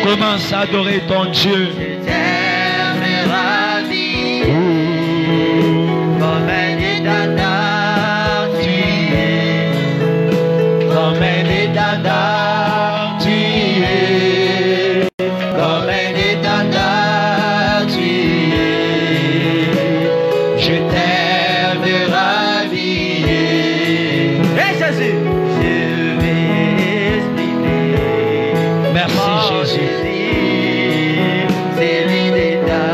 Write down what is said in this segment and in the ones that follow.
Commence à adorer ton Dieu. Comme un étendard, tu es. Comme un étendard, tu es. Comme un étendard, tu es. Je t'aime ravillé. Et Jésus, je vais exprimer. Merci Jésus. C'est lui d'état.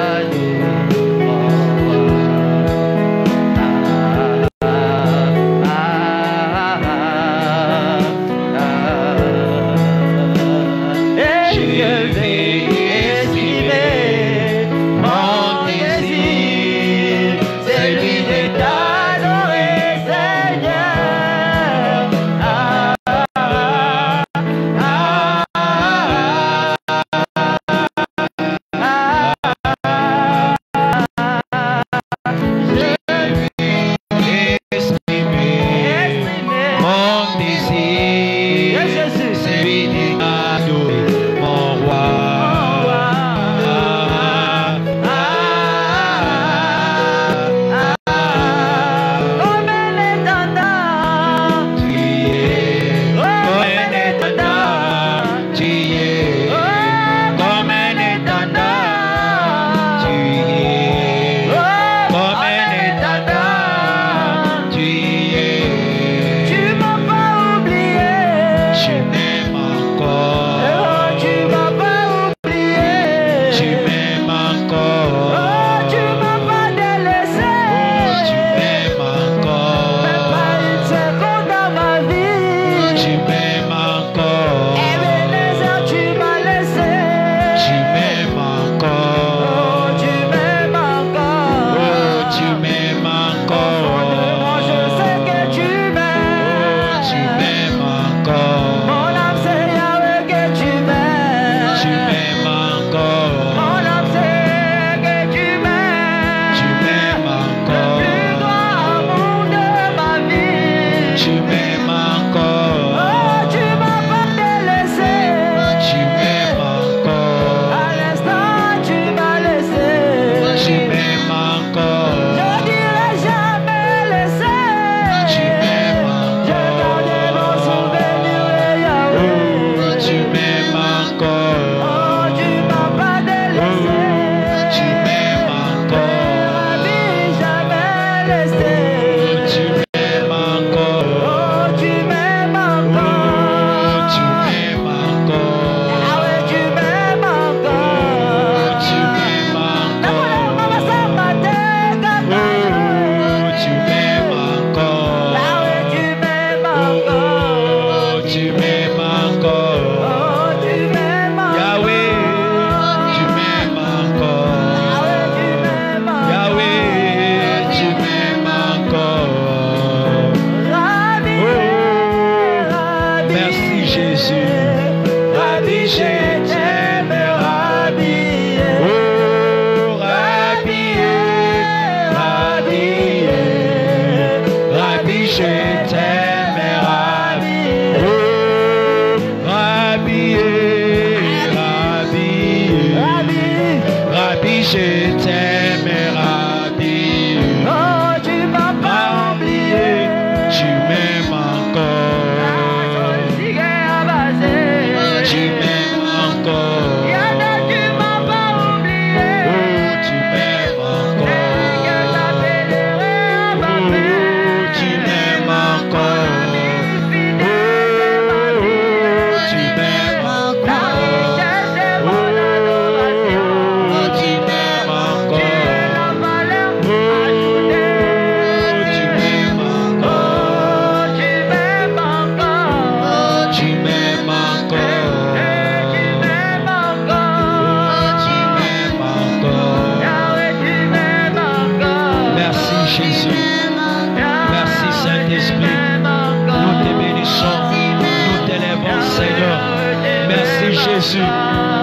Jésus,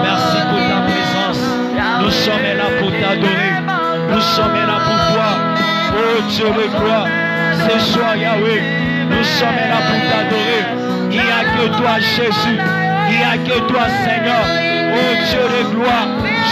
merci pour ta présence. Nous sommes là pour t'adorer. Nous sommes là pour toi. Oh Dieu de gloire, ce soir Yahweh, nous sommes là pour t'adorer. Il n'y a que toi Jésus. Il n'y a que toi Seigneur. Oh gloire,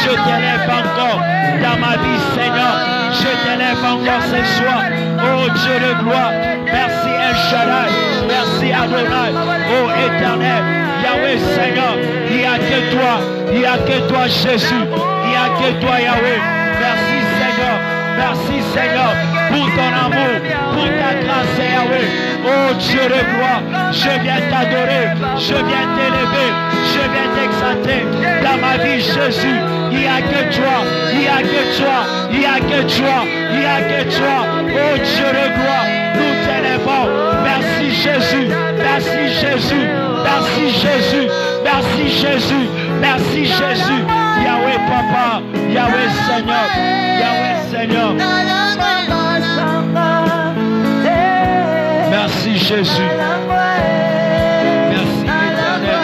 je t'élève encore dans ma vie, Seigneur. Je t'élève encore ce soir. Oh Dieu de gloire, merci El Shaddai, merci Adonai, oh éternel, Yahweh Seigneur, il n'y a que toi, il n'y a que toi Jésus, il n'y a que toi Yahweh. Merci Seigneur, merci Seigneur pour ton amour, pour ta grâce Yahweh. Oh Dieu de gloire, je viens t'adorer, je viens t'élever, je viens t'exalter dans ma vie Jésus. Il n'y a que toi, il n'y a que toi, il n'y a que toi, il n'y a que toi. Oh Dieu de gloire, nous t'élèvons. Merci Jésus, merci Jésus, merci Jésus, merci Jésus, merci Jésus. Yahweh Papa, Yahweh Seigneur, Yahweh Seigneur. Merci Jésus. Merci éternel.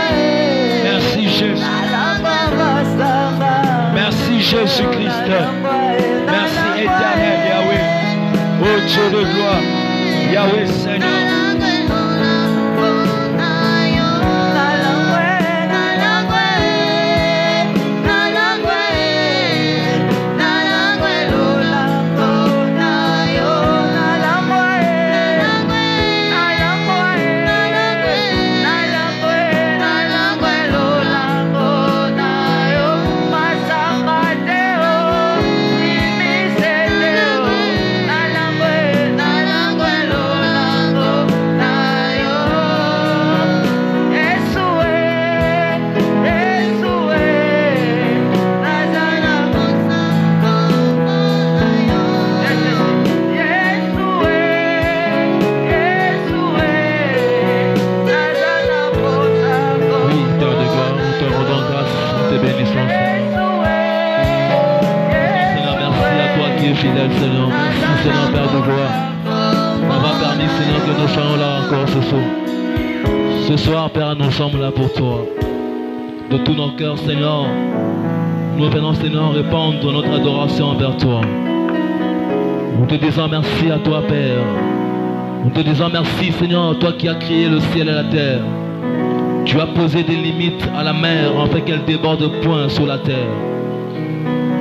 Merci Jésus. Merci Jésus-Christ. Merci éternel Yahweh. Oh Dieu de gloire. Yahweh Seigneur. Fidèle Seigneur, merci Seigneur Père de gloire, d'avoir permis Seigneur que nous soyons là encore ce soir. Ce soir Père, nous sommes là pour toi. De tout nos cœurs Seigneur, nous venons Seigneur répandre notre adoration envers toi. Nous te disons merci à toi Père. Nous te disons merci Seigneur, toi qui as créé le ciel et la terre. Tu as posé des limites à la mer afin qu'elle déborde point sur la terre.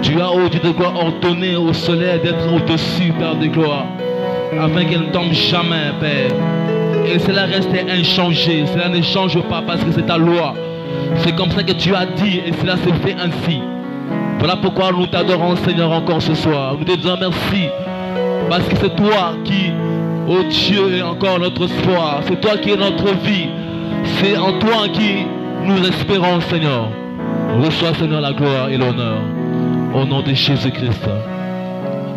Tu as, ô Dieu de gloire, ordonné au soleil d'être au-dessus, Père de gloire, afin qu'elle ne tombe jamais, Père. Et cela reste inchangé, cela ne change pas parce que c'est ta loi. C'est comme ça que tu as dit et cela s'est fait ainsi. Voilà pourquoi nous t'adorons, Seigneur, encore ce soir. Nous te disons merci parce que c'est toi qui, ô Dieu, est encore notre espoir. C'est toi qui est notre vie. C'est en toi qui nous espérons, Seigneur. Reçois, Seigneur, la gloire et l'honneur. Au nom de Jésus-Christ.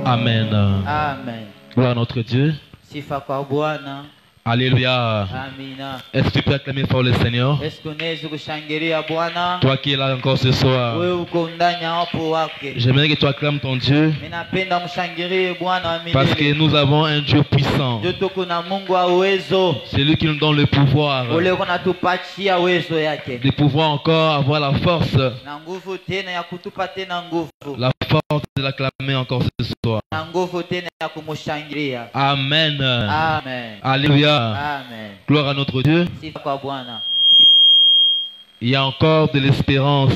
Amen. Amen. Gloire à notre Dieu. Sifa kwa Bwana. Alléluia. Amina. Est-ce que tu peux acclamer fort le Seigneur? Est-ce que unaweza kushangilia Bwana? Toi qui es là encore ce soir. Wewe uko ndani ya wapo wake. J'aimerais que tu acclames ton Dieu. Ninapenda mshangilie Bwana wa milele. Parce que nous avons un Dieu puissant. Ndio tuko na Mungu wa uwezo. C'est lui qui nous donne le pouvoir. Ule kunatupatia uwezo yake. De pouvoir encore avoir la force. Na nguvu tena ya kutupa tena nguvu. La force de l'acclamer encore ce soir. Na nguvu tena ya kumshangilia. Amen. Amen. Alléluia. Amen. Gloire à notre Dieu. Sifa kwa Bwana. Il y a encore de l'espérance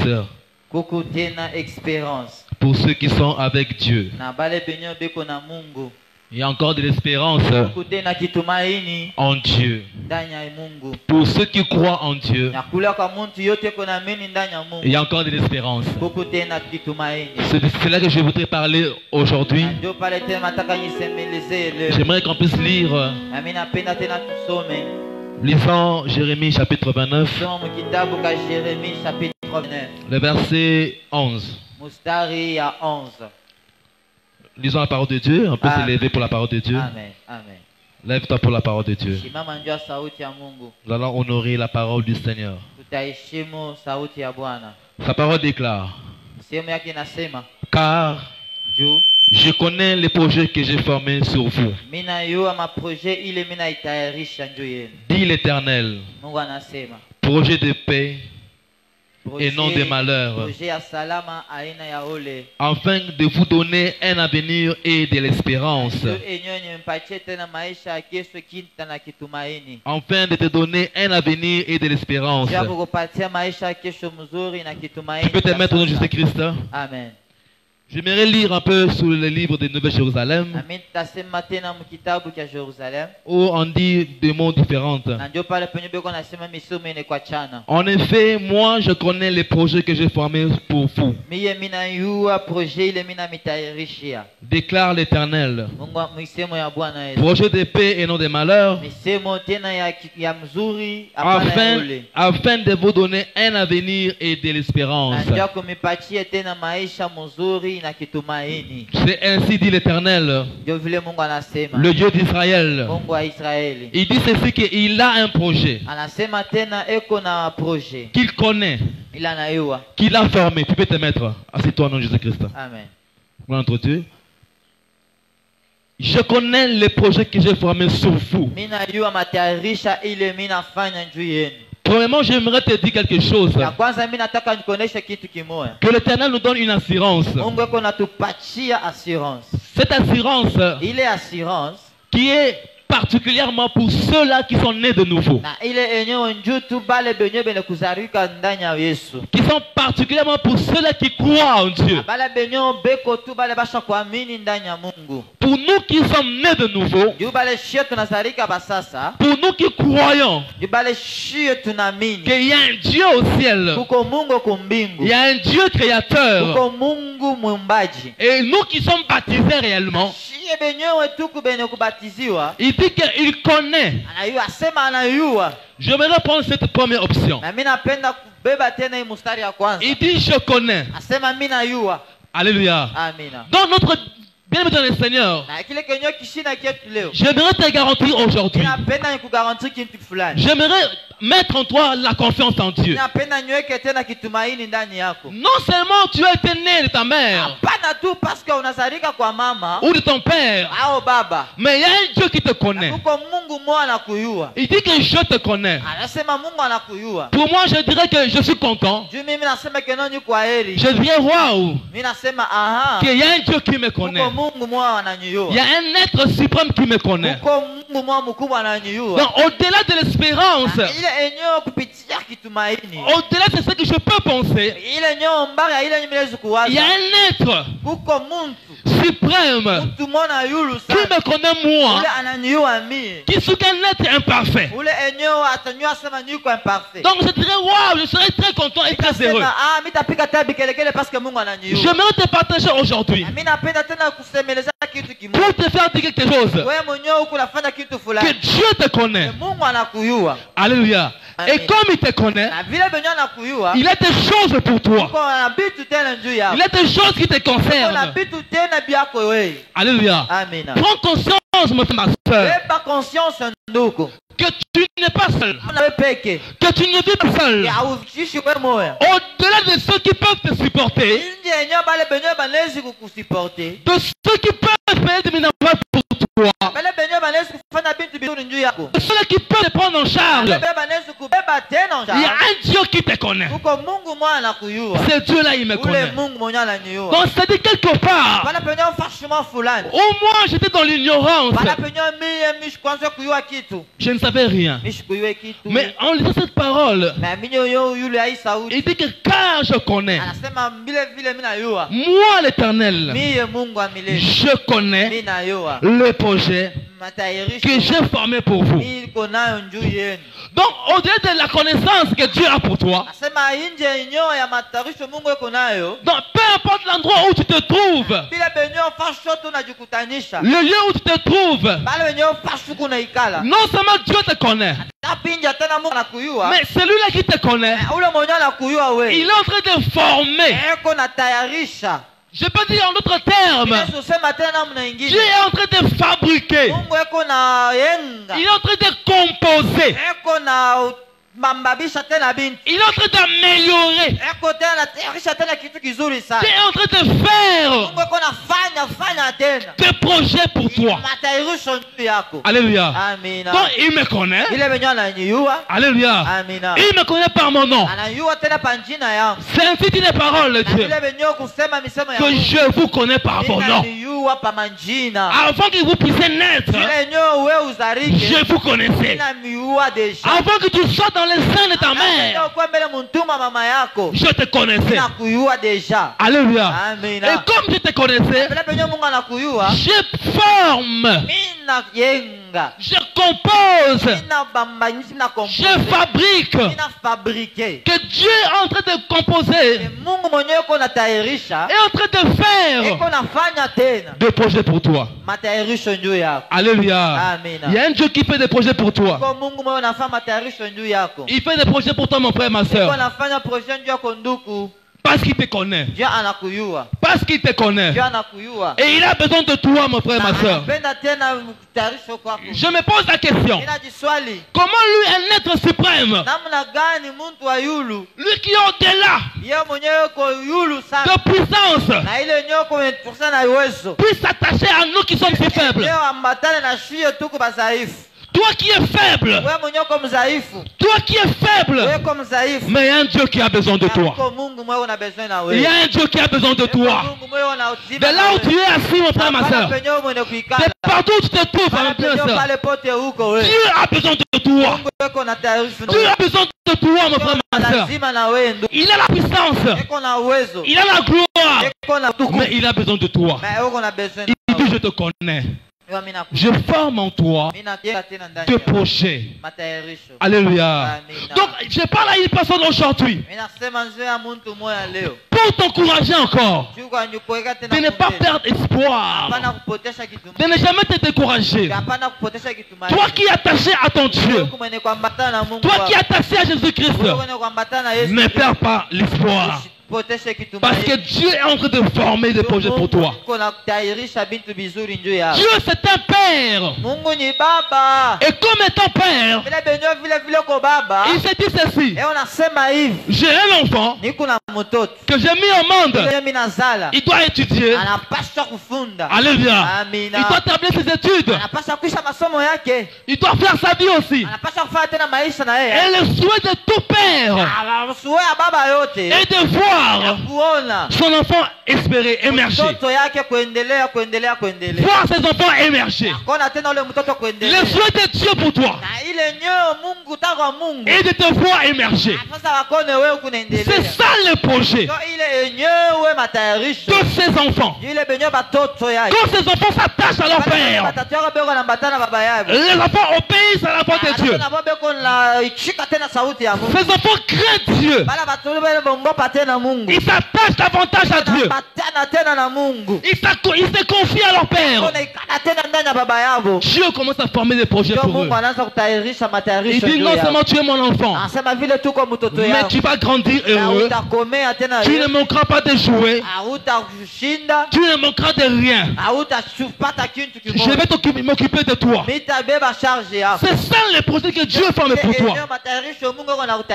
Kuku tena experience. pour ceux qui sont avec Dieu. Na bale benyo beko na Mungu. Il y a encore de l'espérance Kuku tena kitumaini en Dieu. ndani ya Mungu. Pour ceux qui croient en Dieu, Na kula kwa muntu yote kuna mini ndani ya Mungu. il y a encore de l'espérance. Kuku tena kitumaini. C'est de cela que je voudrais parler aujourd'hui. Ndio pale tena nataka nisemeleze leo. J'aimerais qu'on puisse lire, Na mimi napenda tena tusome. lisant Jérémie chapitre 29, Somo kitabu ka Yeremia chapitre 9. le verset 11. Mustari ya 11. Lisons la parole de Dieu. On peut Amen. s'élever pour la parole de Dieu. Amen. Amen. Lève-toi pour la parole de Dieu. Simama njoo sauti ya Mungu. Nous allons honorer la parole du Seigneur. Tutaheshimu sauti ya Bwana. Sa parole déclare: Sehemu yake inasema car juu je connais les projets que j'ai formés sur vous, mina yua maproje ile mina itayarisha njoo yenu. dit l'Éternel, Mungu anasema projet de paix et non des malheurs, projet ya salama aina ya ole. afin de vous donner un avenir et de l'espérance. Ndio enyonye mpatie tena maisha ya kesho kinta na kitumaini. Afin de te donner un avenir et de l'espérance. Ndio kukupatia maisha ya kesho mzuri na kitumaini. Tu peux te mettre au nom de Jésus-Christ. Amen. J'aimerais lire un peu sur le livre de Nouvelle-Jérusalem, Amen. Tasema tena mkitabu cha Jerusalem. où on dit des mots différents. Na ndio pale penye beko nasema misomo ine kwa chana. En effet, moi je connais les projets que j'ai formés pour vous, Miye mina yua projet ile mina mitayarishia. déclare l'Éternel. Mungu misemo ya Bwana Yesu. Projet de paix et non de malheur, Misemo tena ya mzuri hapana ya ule. afin de vous donner un avenir et de l'espérance. Na ndio kumipatie tena maisha mzuri na kitumaini. C'est ainsi dit l'Éternel, Ndio vile Mungu anasema. le Dieu d'Israël. Mungu wa Israeli. Il dit ceci, qu'il a un projet Anasema tena eko na projet. qu'il connaît, Ila anayua. qu'il a formé. Tu peux te mettre, assieds-toi au nom de Jésus-Christ. Amen. Gloire à Dieu. Je connais les projets que j'ai formés sur vous. Mina yua matayarisha ile mina fanya juu yenu. Premièrement, j'aimerais te dire quelque chose. Ya kwanza mimi nataka nikuoneshe kitu kimoja. Que l'Éternel nous donne une assurance. Mungu eko natupatia assurance. Cette assurance Ile assurance qui est particulièrement pour ceux-là qui sont nés de nouveau. na ile enyewe njoo tu bale benye bene kuzarika ndani ya Yesu. Qui sont particulièrement pour ceux-là qui croient en Dieu. Bale benye beko tu bale basha kuamini ndani ya Mungu. Pour nous qui sommes nés de nouveau, Juu bale shie tunazarika basasa. pour nous qui croyons Juu bale shie tunaamini. qu'il y a un Dieu au ciel, Kuko Mungu kumbingu. il y a un Dieu créateur, Kuko Mungu mwumbaji. et nous qui sommes baptisés réellement, Shie benyewe tu kubene kubatiziwa. il dit qu'il connaît. Anayua asema anayua. J'aimerais prendre cette première option. Na mimi napenda kubeba tena hii mstari ya kwanza. Il dit je connais. Asema mimi nayua. Alléluia. Amina. Donc notre bien-aimé dans le Seigneur, Na kile kenyo kishina kietu leo. j'aimerais te garantir aujourd'hui, Ninapenda nikugaranti kitu fulani. j'aimerais mettre en toi la confiance en Dieu. Ninapenda niweke tena kitumaini ndani yako. Non seulement tu as été né de ta mère Hapana tu parce que unazalika kwa mama ou de ton père, au baba. mais il y a un Dieu qui te connaît. Kuko Mungu mmoja anakuyua. Il dit que je te connais. Anasema Mungu anakuyua. Pour moi, je dirais que je suis content. Juu mimi nasema keno ni kwa heri. Je dirais waouh, Mimi nasema aha. qu'il y a un Dieu qui me connaît. Kuko Mungu mmoja Il ananyuyua. y a un être suprême qui me connaît. Kuko Mungu mmoja mkubwa ananyuyua. Donc, au-delà de l'espérance, Ile eneo kupitia kitumaini. au-delà de ce que je peux penser, Ile eneo mbaya ile nyimelezo kuwaza. il y a un être Kuko muntu. suprême Mtu mwana yulu qui sana. me connaît moi, Ule ananyuyua mimi. qui est qu'un être imparfait. Ule eneo atanyua sema niko imparfait. Donc, je dirais waouh, je serais très content et très heureux. Nikasema mitapika tabi kelekele parce que Mungu ananyuyua. J'aimerais te partager aujourd'hui Mimi napenda tena kusemeleza kitu kimoja. pour te faire dire quelque chose. Wewe mwenyewe uko unafanya kitu Que fulani. Dieu te connaît. Mungu anakuyua. Alléluia. Et Amen. comme il te connaît, Na vile benye anakuyua. il a des choses pour toi. Uko na bitu tena juu yako. Il a des choses qui te Uko na concernent. bitu tena byako wewe. Alléluia. Amina. Prends conscience, ma soeur, Beba conscience ndugu. que tu n'es pas seul. Unawe peke. Que tu ne vis pas seul. Ya uchishi wewe moya. Au-delà de ceux qui peuvent te supporter, Nje eneo bale benye banezi kukusuporter. de ceux qui peuvent payer des minervois pour toi, Bale benye banezi kufanya bintu bizuri juu yako. de ceux qui peuvent te prendre en charge, Bale banezi kubeba tena il y a njaa. un Dieu qui te connaît. Uko Mungu mwana anakuyua. Ce Dieu-là, il me Ule connaît. Mungu mwenye ananiua. Donc, c'est-à-dire quelque part, Bana penye ufashima fulani. au moins j'étais dans l'ignorance. Bana penye mimi kwanza kuyua kitu. Je ne savais rien. Mimi kuyua kitu. Mais en lisant cette parole, Na mimi yo yule ai sauti. il dit que car je connais, Anasema vile vile mimi nayua. moi l'Éternel, Mimi Mungu wa milele. je connais Mimi nayua. le projet Matayarisho. que j'ai formé pour vous. Mimi niko nayo njuu yenu. Donc, au-delà de la connaissance que Dieu a pour toi, Anasema nje eneo ya matayarisho Mungu yuko nayo. donc peu importe l'endroit où tu te trouves, Bila benyo fasho tunajikutanisha. le lieu où tu te trouves, Bale benyo fasho kuna ikala. non seulement Dieu te connaît, Tapinja tena Mungu anakuyua. mais celui-là qui te connaît, Ule mwenye anakuyua wewe. il est en train de former. Eko natayarisha. Je peux dire en d'autres termes, Yesu sema tena namna nyingine. Dieu est en train de fabriquer, Mungu eko na yenga. il est en train de composer Eko na mambabisha tena binti. Il est en train d'améliorer. Eko tena tayarisha tena kitu kizuri Il sana. est en train de faire Mungu eko nafanya tena. des projets pour toi. Matayarisho juu yako. Alléluia. Amina. Donc il me connaît. Ile benyo ananiua. Alléluia. Amina. Il me connaît par mon nom. Ananiua tena panjina yangu. C'est ainsi dit les paroles de Na Dieu. ile benyo kusema misemo ya Que Mungu. je vous connais par vos noms. Ananiua pa manjina. Avant que vous puissiez naître, Ile nyo wewe uzarike. je vous connaissais. Anamiua deja. Avant que tu sois dans les seins de ta mère, Kwa mbele mtuma mama yako. je te connaissais. Anakuyua deja. Alléluia. Amina. Et comme je te connaissais, Ile benyo Mungu anakuyua. je forme, Mina yenga. je compose, Mina bambanyisi na je compose. fabrique. Mina fabriquer. Que Dieu est en train de composer, Mungu mwenyewe uko natayarisha. est en train de faire Eko nafanya tena. des projets pour toi. Matayarisho juu yako. Alléluia. Amina. Il y a un Dieu qui fait des projets pour toi. Kwa Mungu mwenyewe anafanya matayarisho juu yako. Il fait des projets pour toi, mon frère, ma Eko soeur. anafanya projet juu yako ndugu. Parce qu'il te connaît. Dieu anakuyua. Parce qu'il te connaît. Dieu anakuyua. Et il a besoin de toi, mon frère, ma soeur. Anapenda tena mtayarisho kwako. Je me pose la question. Ninajiswali. Comment lui, un être suprême, Namna gani mtu wa yulu? lui qui est au-delà Yeye mwenyewe uko yulu sana. de puissance, Na ile nyoko imetukusa na uwezo. puisse s'attacher à nous qui sommes si faibles. Leo ambatane na shio tuko badhaifu. Toi qui es faible, Wewe mwenyewe uko mdhaifu. toi qui es faible, Wewe uko mdhaifu. mais il y a un Dieu qui a besoin de toi. Uko Mungu mwenyewe una besoin na Il y wewe. a un Dieu qui a besoin de toi. Mungu mwenyewe una uzima. De là où tu es assis, mon frère, ma soeur, Penyewe mwenye kuikala. de partout où tu te trouves, Pale ma frère, penyewe soeur, pale pote huko wewe. Dieu a besoin de toi. Mungu yuko na taarifa. Dieu a besoin de toi, mon frère, ma soeur. Lazima na wewe ndio. Il a la puissance, Yuko na uwezo. il a la gloire, Yuko na tukufu. mais il a besoin de toi. Mais uko na besoin. Il dit, je te connais. Je forme en toi tes projets. Alléluia. Donc, je parle à une personne aujourd'hui pour t'encourager encore de ne pas perdre espoir, de ne jamais te décourager. Toi qui es attaché à ton Dieu, toi qui es attaché à Jésus-Christ, ne perds pas l'espoir. Parce que Dieu est en train de former des projets pour toi. Dieu c'est un père. Et comme étant père, il s'est dit ceci. J'ai un enfant que j'ai mis au monde. Il doit étudier. Alléluia. Il doit terminer ses études. Il doit faire sa vie aussi. Et le souhait de tout père est de voir son enfant espérer émerger. Voir ses enfants émerger. Le souhait de Dieu pour toi est de te voir émerger. C'est ça le projet de ces enfants. Quand ces enfants s'attachent à leur père, les enfants obéissent à la voix de Dieu. Ces enfants craignent Dieu. Ils s'attachent davantage à Dieu. Ils se confient à leur père. Dieu commence à former des projets pour eux. Il dit non seulement tu es mon enfant, mais tu vas grandir heureux. Tu ne manqueras pas de jouer. Tu ne manqueras de rien. Je vais m'occuper de toi. C'est ça le projet que Dieu forme pour toi.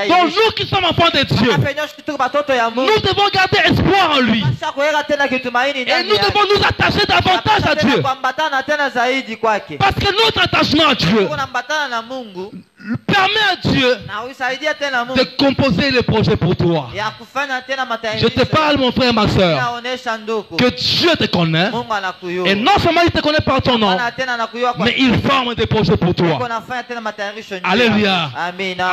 Donc nous qui sommes enfants de Dieu, nous devons garder espoir en lui. Et nous devons nous attacher davantage à Dieu. Parce que notre attachement à Dieu permet à Dieu de composer les projets pour toi. Je te parle, mon frère, ma soeur, que Dieu te connaît. Et non seulement il te connaît par ton nom, mais il forme des projets pour toi. Alléluia.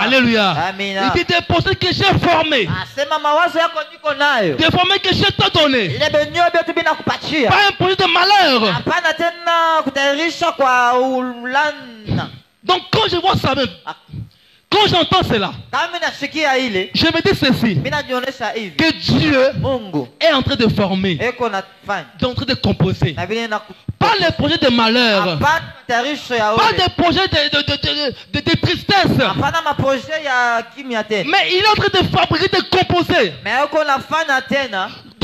Alléluia. Il dit des projets que j'ai formés. Des formés que je t'ai donné. Pas un projet de malheur. Donc quand je vois ça même, quand j'entends cela, je me dis ceci, que Dieu est en train de former, en train de composer. Pas les projets de malheur, pas des projets de tristesse, mais il est en train de fabriquer, de composer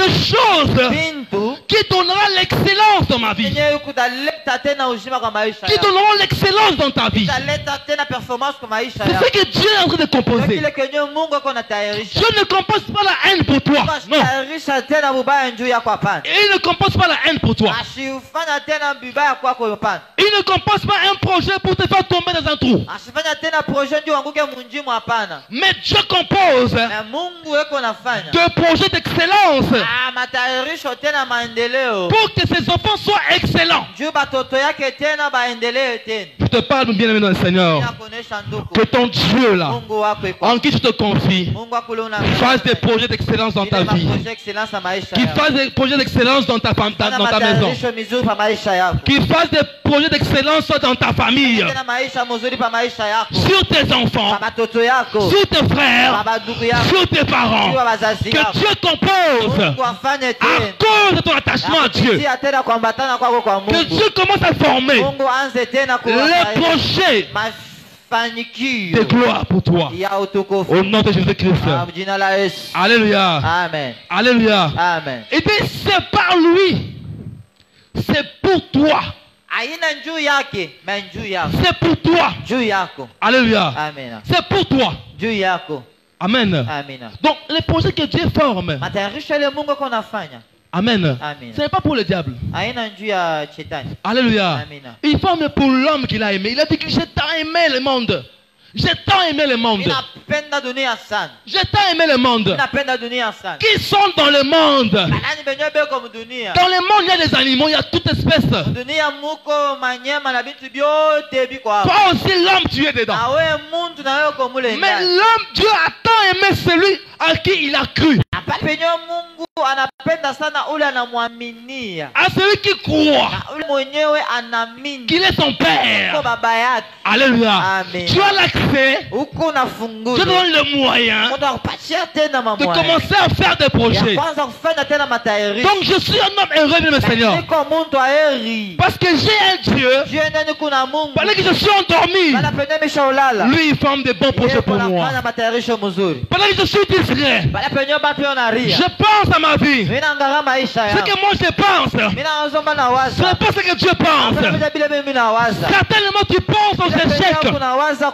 de choses bintu qui donnera l'excellence dans ma vie, yenye kutaleta tena uzima kwa maisha qui yako, donneront l'excellence dans ta vie. kutaleta tena performance kwa maisha C'est yako. ce que Dieu est en train de Ndio composer. kile kenye Mungu ako anatayarisha. Dieu ne compose pas la haine pour toi. Non. Tayarisha tena bubaya juu yako hapana. Et il ne compose pas la haine pour toi. Asifanya tena bibaya kwako hapana. Il ne compose pas un projet pour te faire tomber dans un trou. Asifanya tena projet ndio anguke munjimu hapana. Mais Dieu compose Na Mungu yeko anafanya de projets d'excellence matayarisho tena maendeleo pour que ses enfants soient excellents. juu batoto yake tena baendelee tena. Je te parle, bien aimé dans le Seigneur, Nakuonesha ndugu, que ton Dieu là, Mungu wako iko. en qui tu te confies, Mungu wako leo fasse des projets d'excellence dans ta vie, excellence na maisha qu'il yako. fasse des projets d'excellence dans ta maison, Matayarisho mizuri pa maisha yako. qu'il fasse des projets d'excellence dans ta famille, Tena maisha mzuri pa maisha yako. sur tes enfants, Pa batoto yako. sur tes Pa frères, badugu yako. sur tes parents. Kwa wazazi Que yako. Dieu compose Mungu afanye à tena. cause de ton attachement à Dieu. Kupitia tena kuambatana kwako kwa Que Mungu. Dieu commence à former Mungu anze tena les projets mafanikio de gloire pour toi. ya utukufu. Au nom de Jésus-Christ. Kwa jina la Yesu. Alléluia. Amen. Alléluia. Amen. Et bien c'est par lui. C'est pour toi. Haina juu yake, mais juu yako. C'est pour toi. Juu yako. Alléluia. Amen. C'est pour toi. Juu yako. Amen. Amen. Donc les projets que Dieu forme. Matayarisho ile Mungu ako nafanya. Amen. Amen. Ce n'est pas pour le diable. Haina juu ya shetani. Alléluia. Amen. Il forme pour l'homme qu'il a aimé. Il a dit que j'ai tant aimé le monde. J'ai tant aimé le monde. Ninapenda dunia sana. J'ai tant aimé le monde. Ninapenda dunia sana. Qui sont dans le monde? Banani benye beko mudunia. Dans le monde, il y a des animaux, il y a toute espèce. Dunia muko manyama na bintu byote biko hapo. Toi aussi, l'homme, tu es dedans. Na wewe muntu na wewe komule Mais ndani. l'homme, Dieu a tant aimé celui à qui il a cru. Hapa penye Mungu anapenda sana ule anamwaminia. À celui qui croit Na ule mwenyewe anaamini. qu'il est son Kwa père. baba yake. Alléluia. Amen. Tu as l'accès. Huko na Dieu funguo. te donne le moyen Mungu akupatia tena de mambo. commencer à faire des projets. Ya kwanza kufanya tena matayarisho. Donc je suis un homme heureux, bien, Seigneur. Niko muntu aheri. Parce que j'ai un Dieu. Dieu ndani kuna Mungu. Pendant que je suis endormi, Bala penye mishaulala. lui, il forme des bons projets pour moi. Anafanya matayarisho mzuri. Pendant que je suis distrait, Bala penye batu yonaria. je pense à ma vie. Mimi naangalia maisha Ce yangu. que moi je pense, Mimi naozomba na ce waza. n'est pas ce que Dieu pense. Hapana bila mimi na waza. Certainement tu penses aux échecs. Kuna waza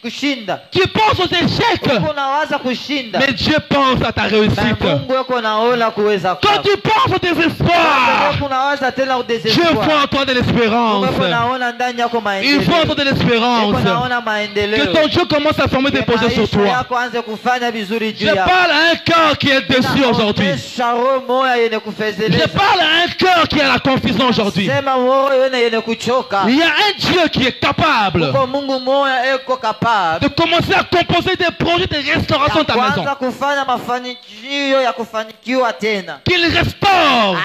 kushinda. Tu penses aux échecs. Kuna waza kushinda. Mais Dieu pense à ta réussite. Mungu yuko naona kuweza Quand kwako. tu penses au désespoir, Kuna waza tena Dieu udesespoir. voit en toi de l'espérance. Mungu naona ndani yako Il maendeleo. voit en toi de l'espérance. Yuko naona maendeleo. Que ton Dieu commence à former des projets sur Maisha toi. yako anze kufanya vizuri juu Je yako. parle à un cœur qui est déçu aujourd'hui. Inaonyesha roho moya yenye Je kufezeleza. parle à un cœur qui a la confusion aujourd'hui. Sema moyo yenye kuchoka. Il y a un Dieu qui est capable Uko Mungu moya eko capable. de commencer à composer des projets de restauration de ta maison. Kwanza kufanya mafanikio ya kufanikiwa tena. Qu'il restaure.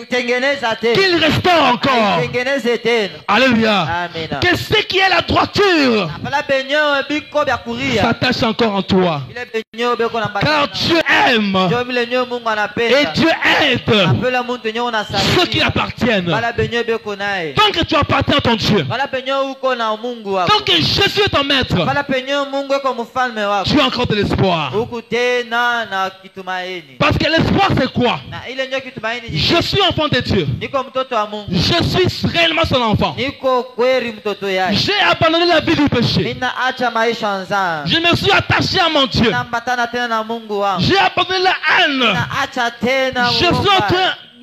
Utengeneza tena. Qu'il restaure encore. Utengeneze tena. Alléluia. Amen. Que ce qui est la droiture Apala benyo biko bya kuria. s'attache encore en toi. Ile benyo beko na mbata. Car Dieu aime Ndio vile nyo Mungu et anapenda. Dieu aide Apela muntu nyo unasaidia. ceux qui appartiennent. Bala benyo beko naye. Tant que tu appartiens à ton Dieu, Bala benyo uko na Mungu wako. tant que Jésus est ton maître, Bala penyo Mungu eko mfalme wako. tu as encore de l'espoir. Huku tena na kitumaini. Parce que l'espoir c'est quoi? Na ile ndio kitumaini nyingine. Je suis enfant de Dieu. Niko mtoto wa Mungu. Je suis réellement son enfant. Niko kweli mtoto yake. J'ai abandonné la vie du péché. Mina acha maisha nzaa. Je me suis attaché à mon Dieu. Nambatana tena na Mungu wangu. J'ai abandonné la haine. Mina acha tena. Je suis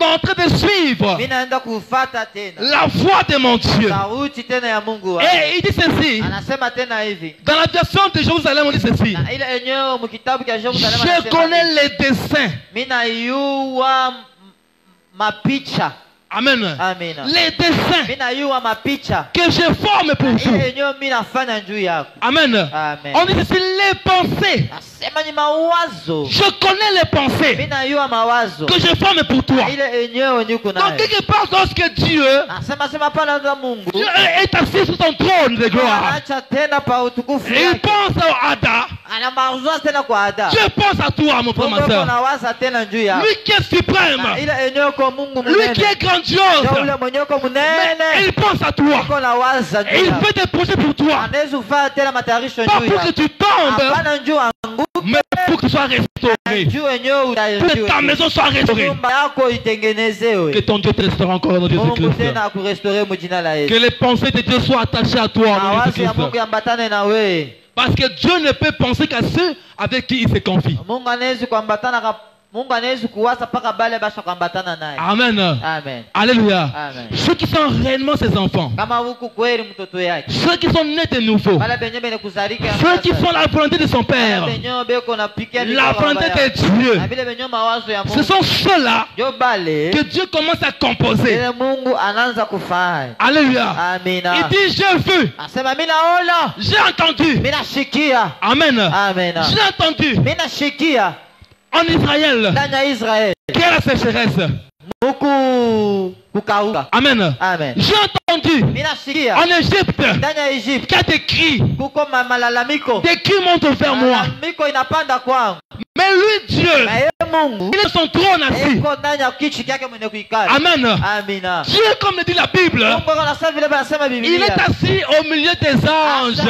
en train de suivre Mina enda kufuata tena. la voix de mon Dieu. Sauti tena ya Mungu wangu. Et il dit ceci. Anasema tena hivi. Dans la version de Jérusalem, on dit ceci. Na ile enyewe mkitabu cha Yerusalemu Je connais les desseins. Mina yua mapicha. Amen. Amina. Les desseins Mina yua mapicha. que je forme pour vous. Ile enyewe mina fanya juu yako. Amen. Amen. On dit ceci, les pensées. Nasema ni mawazo. Je connais les pensées Mina yua mawazo. que je forme pour toi. Ile enyewe niko Donc nayo. quelque part, lorsque Dieu Nasema pana za Mungu. est assis sur son trône de gloire, Anaacha tena pa utukufu et il yake. pense à Ada, Dieu pense à toi, mon frère, ma soeur. Lui qui est suprême, lui qui est grandiose, mais il pense à toi. Et il fait des projets pour toi. Pas pour que tu tombes, mais pour que tu sois restauré. Que ta maison soit restaurée. Que ton Dieu te restaure encore dans Jésus-Christ. Que les pensées de Dieu soient attachées à toi dans Jésus-Christ. Parce que Dieu ne peut penser qu'à ceux avec qui il se confie. Amen. Amen. Alléluia. Amen. Ceux qui sont réellement ses enfants. Ceux qui sont nés de nouveau. Ceux qui font la volonté de son Père. La volonté de Dieu. Ce sont ceux-là que Dieu commence à composer. Alléluia. Il dit j'ai vu. J'ai entendu. Amen. J'ai entendu. En Israël, quelle est la sécheresse? Amen. Amen. J'ai entendu en Égypte qu'il y a des cris montent vers moi. Mais lui, Dieu, il est son trône assis. Amen. Dieu, comme le dit la Bible, il est assis au milieu des anges.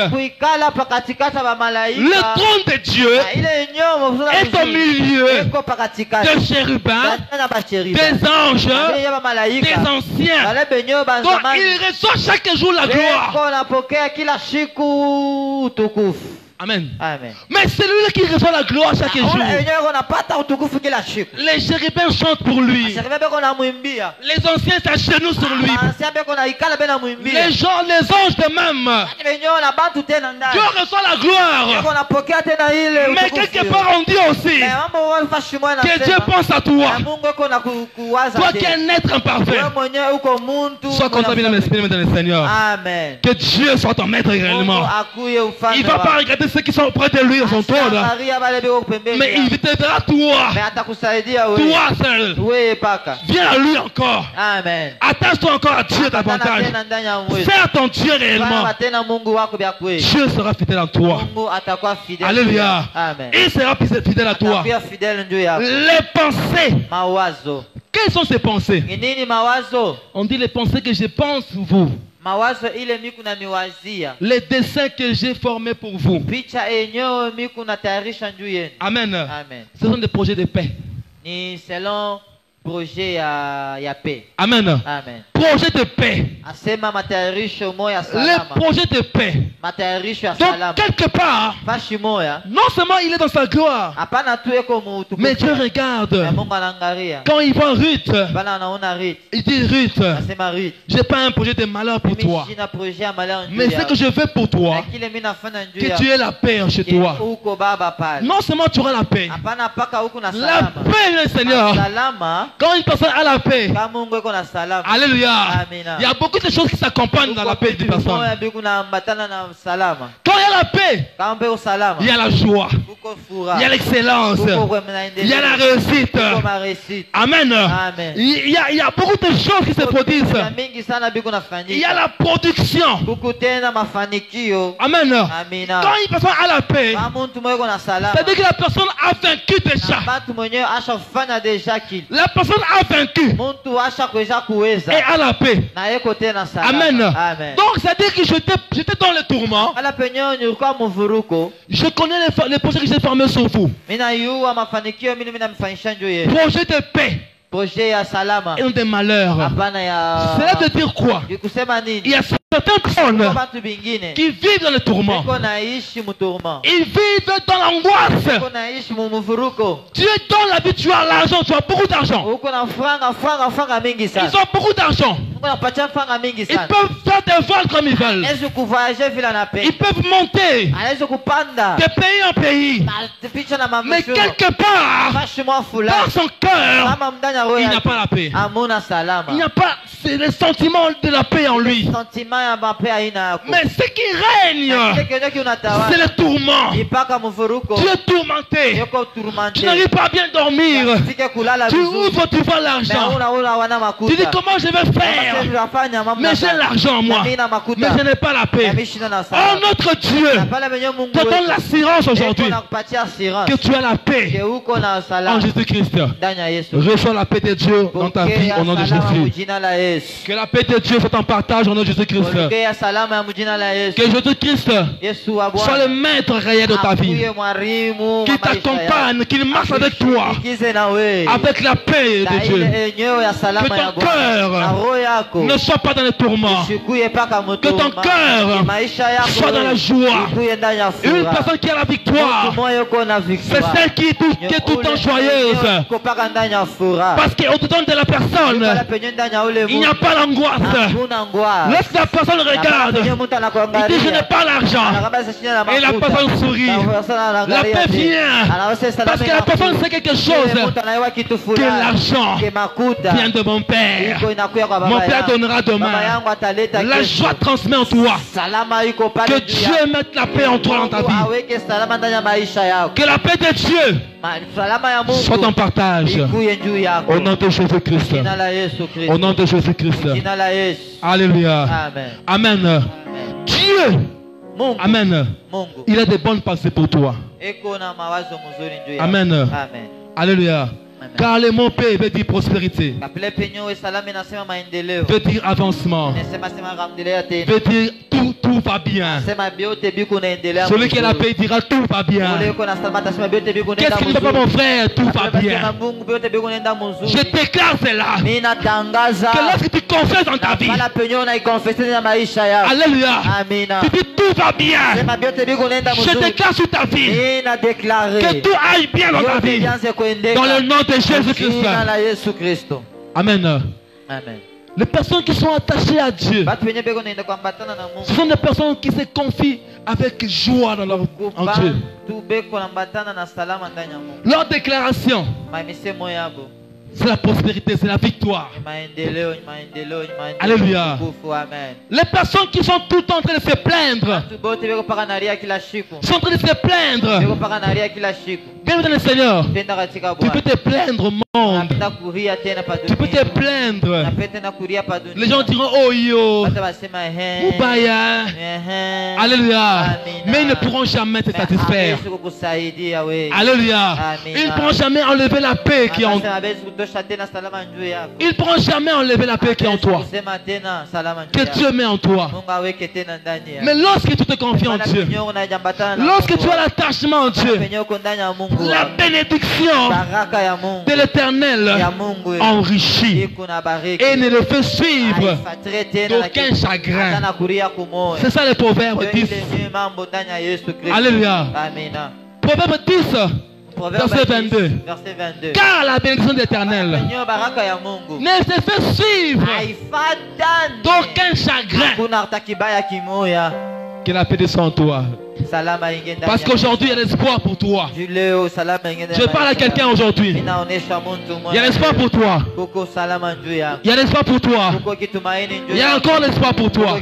Le trône de Dieu est au milieu des chérubins, des anges, des anciens. Donc il reçoit chaque jour la gloire. Amen. Amen. Mais c'est lui qui reçoit la gloire chaque jour. Les chérubins chantent pour lui. Les anciens s'agenouillent sur lui. Les gens, les anges de même. Dieu reçoit la gloire. Mais quelque part on dit aussi que Dieu pense à toi. Toi qui es un être imparfait. Sois content bien dans l'esprit dans le Seigneur. Amen. Que Dieu soit ton maître réellement. Il ne va pas regarder ceux qui sont près de lui dans son trône. Mais il t'aidera toi. Toi seul. Viens à lui encore. Amen. Attache-toi encore à Dieu davantage. Fais à ton Dieu réellement. Dieu sera fidèle à toi. Alléluia. Amen. Il sera fidèle à toi. Les pensées. Quelles sont ces pensées? On dit les pensées que je pense vous. Les dessins que j'ai formés pour vous. Amen. Amen. Ce sont des projets de paix. Ni selon projet ya paix. Amen. Amen. Projet de paix. Les projets de paix. Donc quelque part, non seulement il est dans sa gloire, mais Dieu regarde. Quand il voit Ruth, il dit Ruth, j'ai pas un projet de malheur pour toi, mais ce que je veux pour toi, que tu aies la paix chez toi. Non seulement tu auras la paix, la paix du Seigneur. Quand une personne a la paix, alléluia, il y a beaucoup de choses qui s'accompagnent dans la paix d'une personne. Quand il y a la paix, il y a la joie, il y a l'excellence, il y a la réussite. Amen. Il y a beaucoup de choses qui se produisent. Il y a la production. Amen. Quand une personne a la paix, c'est-à-dire que la personne a vaincu déjà. La personne a vaincu et a la paix. Amen. Donc c'est-à-dire que j'étais dans le tourment. Je connais les projets que j'ai formés sur vous. Projet de paix. Et non de malheur. Cela veut dire quoi? Il y a certaines personnes qui vivent dans le tourment. Ils vivent dans l'angoisse. Dieu donne la vie, tu as l'argent, tu as beaucoup d'argent. Ils ont beaucoup d'argent. Ils peuvent faire des vols comme ils veulent. Ils peuvent monter de pays en pays. Mais quelque part, dans son cœur, il n'a pas la paix. Il n'y a pas le sentiment de la paix en lui. Mais ce qui règne, c'est le tourment. Tu es tourmenté. Tu n'arrives pas à bien dormir. Tu ouvres, tu vois l'argent. Tu dis comment je vais faire faire. Mais j'ai l'argent en moi. Mais je n'ai pas la paix. Oh, notre Dieu te donne l'assurance aujourd'hui que tu as la paix en Jésus-Christ. Reçois la paix de Dieu dans ta vie au nom de Jésus. Que la paix de Dieu soit en partage au nom de Jésus-Christ. Que Jésus-Christ soit le maître réel de ta vie. Qu'il t'accompagne, qu'il marche avec toi. Avec la paix de Dieu. Que ton cœur ne soit pas dans les tourments. Que ton cœur soit dans la joie. Une personne qui a la victoire, c'est celle qui est tout le temps joyeuse. Parce qu'au-dedans de la personne, il n'y a pas l'angoisse. Lorsque la personne regarde, il dit je n'ai pas l'argent. Et la personne sourit. La paix vient. Parce que la personne sait quelque chose. Que l'argent vient de mon Père. Mon Père donnera demain. La joie transmet en toi. Que Dieu mette la paix en toi dans ta vie. Que la paix de Dieu soit en partage. Au nom de Jésus-Christ. Au nom de Jésus-Christ. Alléluia. Amen. Dieu. Amen. Il a des bonnes pensées pour toi. Amen. Alléluia. Car le mot paix veut dire prospérité, veut dire avancement, veut dire tout va bien. Celui qui a la paix dira tout va bien. Qu'est-ce qui ne va pas, mon frère? Tout va bien. Je déclare cela. Que lorsque tu confesses dans ta vie, alléluia, tu dis tout va bien. Je déclare sur ta vie que tout aille bien dans ta vie. Dans le nom de Jésus-Christ. Amen. Les personnes qui sont attachées à Dieu, ce sont des personnes qui se confient avec joie dans leur, en Dieu. Leur déclaration, c'est la prospérité, c'est la victoire. Alléluia. Les personnes qui sont tout le temps en train de se plaindre, sont en train de se plaindre. Bien dans le Seigneur, tu peux te plaindre au monde. Tu peux te plaindre. Les gens diront oh yo, Moubaya. Alléluia. Mais ils ne pourront jamais te satisfaire. Alléluia. Ils ne pourront jamais enlever la paix qui est en toi. Ils ne pourront jamais enlever la paix qui est en toi. Que Dieu met en toi. Mais lorsque tu te confies en Dieu, lorsque tu as l'attachement en Dieu, la bénédiction de l'Éternel enrichit et ne le fait suivre d'aucun chagrin. C'est ça le proverbe 10. Alléluia. Proverbe 10. Verset 22. Car la bénédiction de l'Éternel ne se fait suivre d'aucun chagrin. Que la paix descende en toi. Parce qu'aujourd'hui il y a l'espoir pour toi. Je parle à quelqu'un aujourd'hui. Il y a l'espoir pour toi. Il y a l'espoir pour toi. Il y a encore l'espoir pour toi.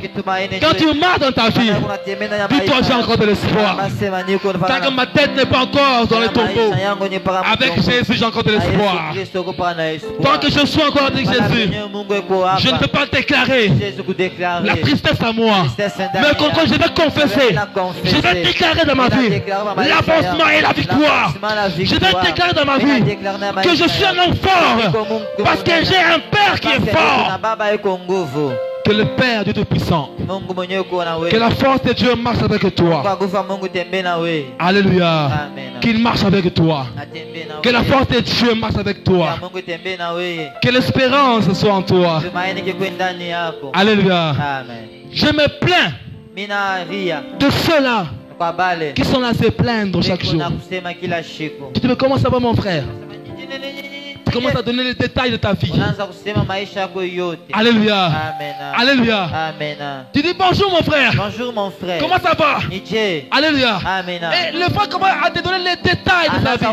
Quand tu marches dans ta vie, dis-toi j'ai encore de l'espoir. Tant que ma tête n'est pas encore dans le tombeau, avec Jésus j'ai encore de l'espoir. Tant que je suis encore avec Jésus, je ne peux pas déclarer la tristesse à moi. Mais quand je vais confesser, je vais déclarer dans ma vie l'avancement et la victoire. Je vais déclarer dans ma vie que je suis un homme fort parce que j'ai un Père qui est fort. Que le Père Dieu Tout-Puissant, que la force de Dieu marche avec toi. Alléluia. Qu'il marche avec toi. Que la force de Dieu marche avec toi. Que l'espérance soit en toi. Alléluia. Je me plains de ceux-là qui sont là à se plaindre chaque jour. Tu te dis comment ça va mon frère? Tu commences à donner les détails de ta vie. Alléluia. Alléluia. Tu dis bonjour mon frère. Bonjour mon frère. Comment ça va? Alléluia. Et le frère commence à te donner les détails de ta vie.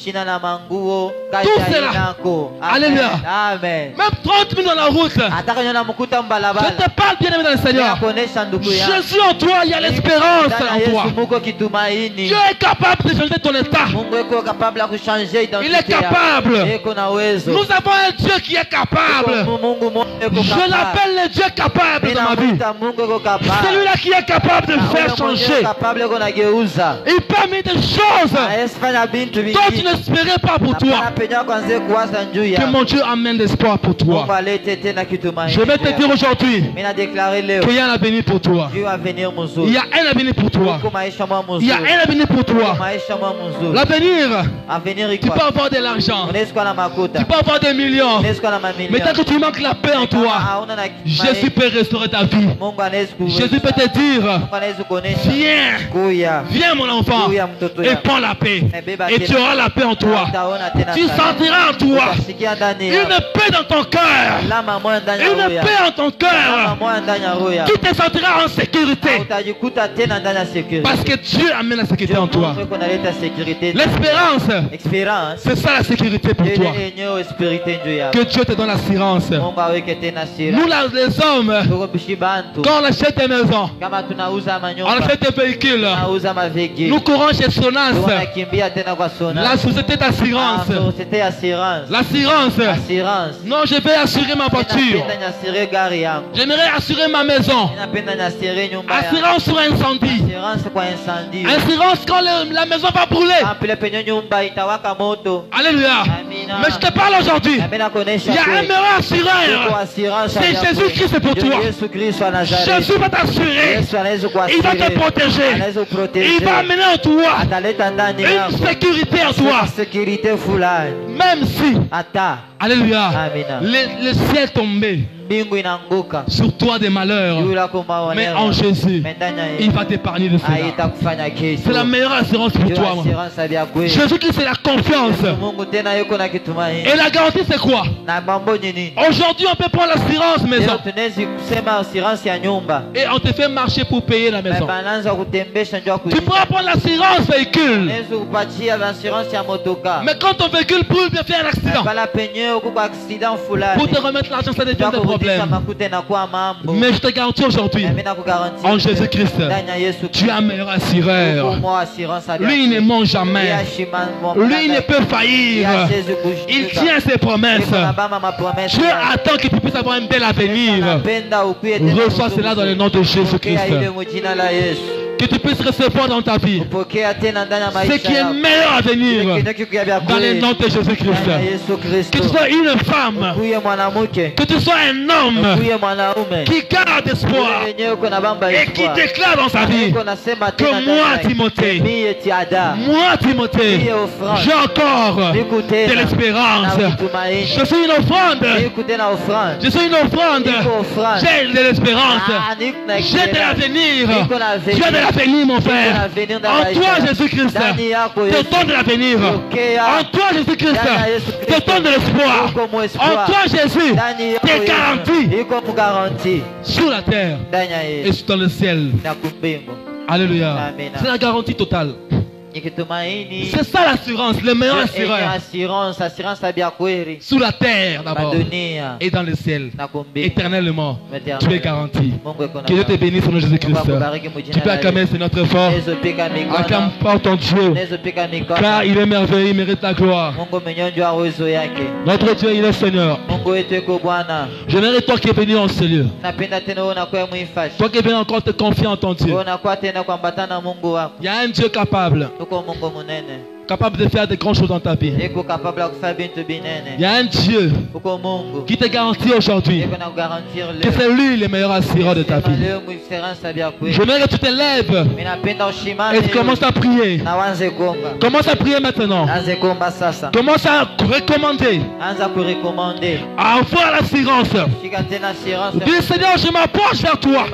Shina na manguo, Tout kaja cela. inako. Alléluia. Amen. Même 30 minutes dans la route. Ataka nyona mkuta Je mbalabala. te parle bien aimé dans le Seigneur. Nakuonesha ndugu yangu. Jésus en toi, il y a l'espérance Ndani ya en toi. Yesu muko kitumaini. Dieu est capable de changer ton état. Mungu eko capable ya kuchanger identité. Il est capable. Eko na uwezo. Nous avons un Dieu qui est capable. Mungu mmoja eko Je capable. l'appelle le Dieu capable dans ma vie. Ninamuita Mungu eko capable. Celui-là qui est capable de faire changer. Capable eko nageuza. Il permet des choses Aesifanya bintu dont tu vingi. n'espérais pas pour toi. Napenda kwanza kuwaza njuu ya. Que mon Dieu amène l'espoir pour toi. Mungu alete tena kitumaini. Je vais te dire aujourd'hui Mimi na déclarer leo. qu'il y a un avenir pour toi. Dieu avenir Il mzuri. y a un avenir pour toi. Uko maisha mwa Il y a mzuri. un avenir pour toi. Maisha mwa mzuri. L'avenir, Avenir tu peux iko. avoir de l'argent. Unaweza kuwa na makuta. Tu peux avoir des millions. Unaweza kuwa na mamilioni. Mais tant que tu manques la paix en toi, Hauna na Jésus peut restaurer ta vie. Mungu anaweza Jésus peut te dire, Mungu anaweza kuonesha. viens, Kuya. viens mon enfant, Kuya mtoto et yangu. prends la paix. Et tu auras la paix en toi. Utaona tena Tu salama. sentiras en toi Utasikia ndani une yako. paix dans ton cœur. Lama moyo ndani ya roho Une yako. paix en ton Lama cœur moyo ndani ya roho yako. qui te sentira en sécurité. Utajikuta tena ndani ya sécurité. Parce que Dieu amène la sécurité en toi. Mungu kunaleta sécurité. L'espérance, Expérience. c'est ça la sécurité pour toi. Ile yenyewe spirite njoo yako. Que Dieu te donne l'assurance. Mungu aweke tena sira. Nous, là, les hommes, Tukubishi bantu. quand on achète des maisons, Kama tunauza on manyumba. achète des véhicules, Tunauza mavegi. nous courons chez Sonas, Tunakimbia tena kwa Sona. la société d'assurance. Société assurance. L'assurance. Assurance. Non, je vais assurer ma voiture. Napenda nyasire gari yangu. J'aimerais assurer ma maison. Napenda nyasire nyumba yangu. Assurance sur incendie. Assurance kwa incendie. Assurance quand la maison va brûler. Pile penye nyumba itawaka moto. Alléluia. Amina. Mais je te parle aujourd'hui. Napenda kuonesha Il y a un kweli. meilleur Kwa assureur. assurance C'est ya Jésus-Christ kweli. pour Ndio toi. Yesu Kristo wa Nazareti. Jésus va t'assurer. Yesu anaweza Il va kuashiria. te protéger. Anaweza kuproteger. Il va amener en toi Ataleta ndani yako. une sécurité en toi. Sécurité fulani. Même si, Ata alléluia, Amina. le ciel tombait mbingu inaanguka. sur toi des malheurs. Juu lako maoneo. Mais en Jésus, Mais ndani ya il Yesu. va t'épargner de cela. Haitakufanya kitu. C'est la meilleure assurance pour Ndio toi. moi. assurance ya kweli. Jésus-Christ, c'est la confiance. Yesu Mungu tena yuko na kitumaini. Et la garantie, c'est quoi? Na mambo ni nini? Aujourd'hui, on peut prendre l'assurance Leo maison. tunaweza kusema assurance ya nyumba. Et on te fait marcher pour payer la maison. Banaanza kutembesha njoo Tu kuishi. pourras prendre l'assurance véhicule. Unaweza kupatia assurance ya motoka. Mais quand ton véhicule brûle, bien faire un accident. Pala penye uko kwa accident fulani. Pour te remettre l'argent, ça devient des problèmes. Makuta na kwa mambo. Mais je te garantis aujourd'hui, Mimi nakugarantia. en Jésus-Christ, Ndani ya Yesu tu es un meilleur assureur. Pour moi assurance ya Lui, il ne ment jamais. Lui, il ne peut faillir. Il tient ses promesses. Dieu attend que tu puisses avoir un bel avenir. Reçois cela dans le nom de Jésus-Christ. Que tu puisses recevoir dans ta vie ce qui est meilleur à venir dans le nom de Jésus-Christ. Que tu sois une femme, que tu sois un homme qui garde espoir et qui déclare dans sa vie que moi, Timothée, j'ai encore de l'espérance. Je suis une offrande. Je suis une offrande. J'ai de l'espérance. J'ai de l'avenir. Tu as de l'avenir, mon frère. En toi, Jésus-Christ, te donne de l'avenir. En toi, Jésus-Christ, te donne de l'espoir. En toi, Jésus, te garantit sur la terre et dans le ciel. Alléluia. C'est la garantie totale. C'est ça l'assurance, le meilleur assureur. Sous la terre d'abord et dans le ciel. Éternellement, tu es garanti. Que Dieu te bénisse au nom de Jésus-Christ. Tu peux acclamer, c'est notre fort. Acclame pas ton Dieu. Car il est merveilleux, il mérite la gloire. Notre Dieu, il est Seigneur. J'aimerais toi qui es venu en ce lieu. Toi qui es venu encore te confier en ton Dieu. Il y a un Dieu capable. Capable de faire de grandes choses dans ta vie. Il y a un Dieu qui te garantit aujourd'hui que c'est lui le meilleur assureur de ta vie. J'aimerais que tu te lèves et tu commences à prier. Commence à prier maintenant. Commence à recommander. À avoir l'assurance. Dis Seigneur, je m'approche vers toi.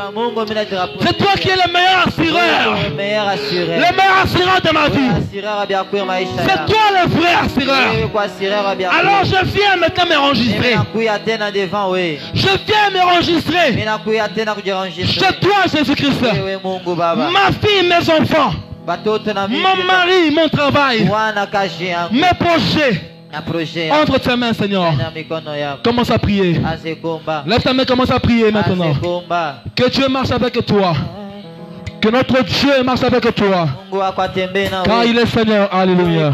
C'est toi qui es le meilleur assureur. Le meilleur assureur de ma vie. C'est toi le vrai assureur. Alors je viens maintenant m'enregistrer. Je viens m'enregistrer. Chez toi, Jésus-Christ. Ma fille, mes enfants. batoto na mimi Mon mari, mon travail, mwana kazi yangu mes projets, na projet entre tes mains, Seigneur. na mikono yako. Commence à prier. Azekomba Lève ta main, commence à prier maintenant. azekomba Que Dieu marche avec toi. Que notre Dieu marche avec toi. Mungu wako atembee na Car wewe. il est Seigneur. Alléluia.